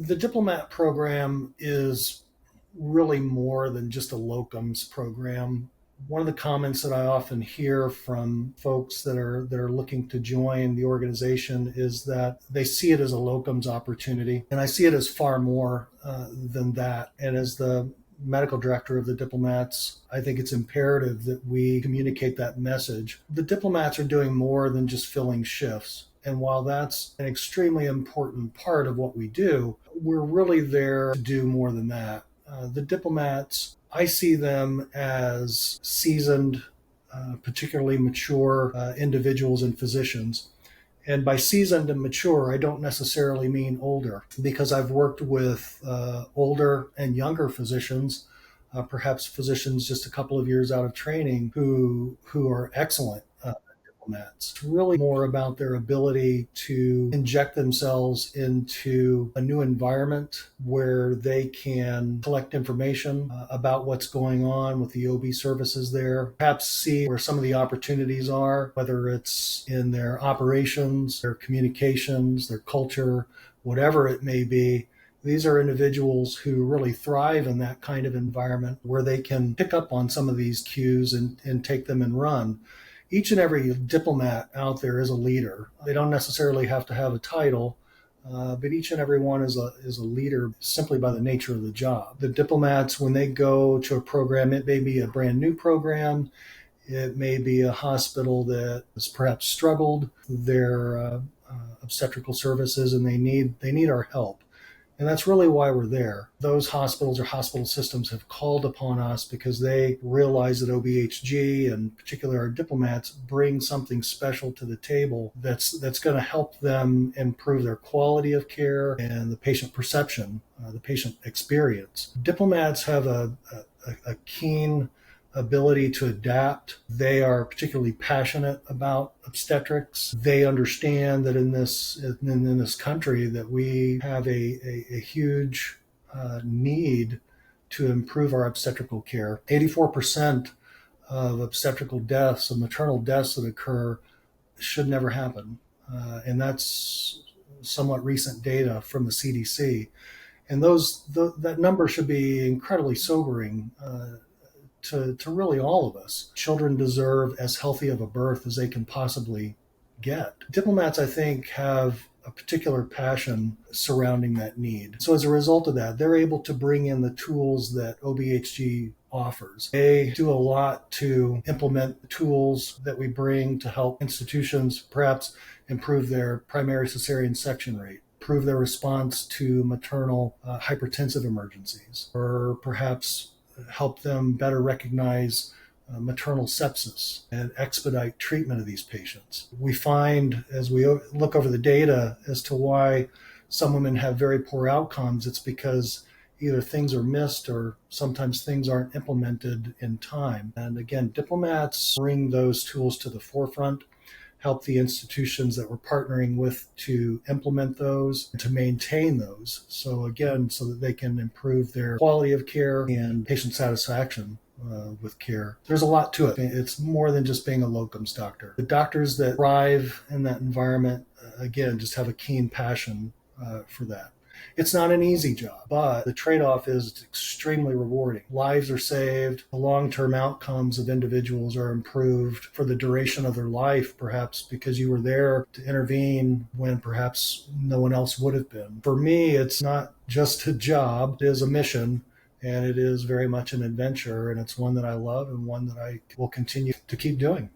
The diplomat program is really more than just a locums program. One of the comments that I often hear from folks that are looking to join the organization is that they see it as a locums opportunity, and I see it as far more than that. And as the medical director of the diplomats, I think it's imperative that we communicate that message. The diplomats are doing more than just filling shifts. And while that's an extremely important part of what we do, we're really there to do more than that. The diplomats, I see them as seasoned, particularly mature individuals and physicians. And by seasoned and mature, I don't necessarily mean older, because I've worked with older and younger physicians, perhaps physicians just a couple of years out of training who are excellent diplomats. It's really more about their ability to inject themselves into a new environment where they can collect information about what's going on with the OB services there, perhaps see where some of the opportunities are, whether it's in their operations, their communications, their culture, whatever it may be. These are individuals who really thrive in that kind of environment where they can pick up on some of these cues and take them and run. Each and every diplomat out there is a leader. They don't necessarily have to have a title, but each and every one is a leader simply by the nature of the job. The diplomats, when they go to a program, it may be a brand new program, it may be a hospital that has perhaps struggled their obstetrical services, and they need our help. And that's really why we're there. Those hospitals or hospital systems have called upon us because they realize that OBHG, and particularly our diplomats, bring something special to the table that's going to help them improve their quality of care and the patient perception, the patient experience. Diplomats have a keen ability to adapt. They are particularly passionate about obstetrics. They understand that in this country that we have a huge need to improve our obstetrical care. 84% of obstetrical deaths, of maternal deaths that occur, should never happen. And that's somewhat recent data from the CDC. And that number should be incredibly sobering to really all of us. Children deserve as healthy of a birth as they can possibly get. Diplomats, I think, have a particular passion surrounding that need. So as a result of that, they're able to bring in the tools that OBHG offers. They do a lot to implement the tools that we bring to help institutions perhaps improve their primary cesarean section rate, improve their response to maternal hypertensive emergencies, or perhaps help them better recognize maternal sepsis and expedite treatment of these patients. We find, as we look over the data as to why some women have very poor outcomes, it's because either things are missed or sometimes things aren't implemented in time. And again, diplomats bring those tools to the forefront, help the institutions that we're partnering with to implement those, to maintain those. So again, so that they can improve their quality of care and patient satisfaction with care. There's a lot to it. It's more than just being a locums doctor. The doctors that thrive in that environment, again, just have a keen passion for that. It's not an easy job, but the trade-off is extremely rewarding. Lives are saved. The long-term outcomes of individuals are improved for the duration of their life, perhaps because you were there to intervene when perhaps no one else would have been. For me, it's not just a job. It is a mission, and it is very much an adventure, and it's one that I love and one that I will continue to keep doing.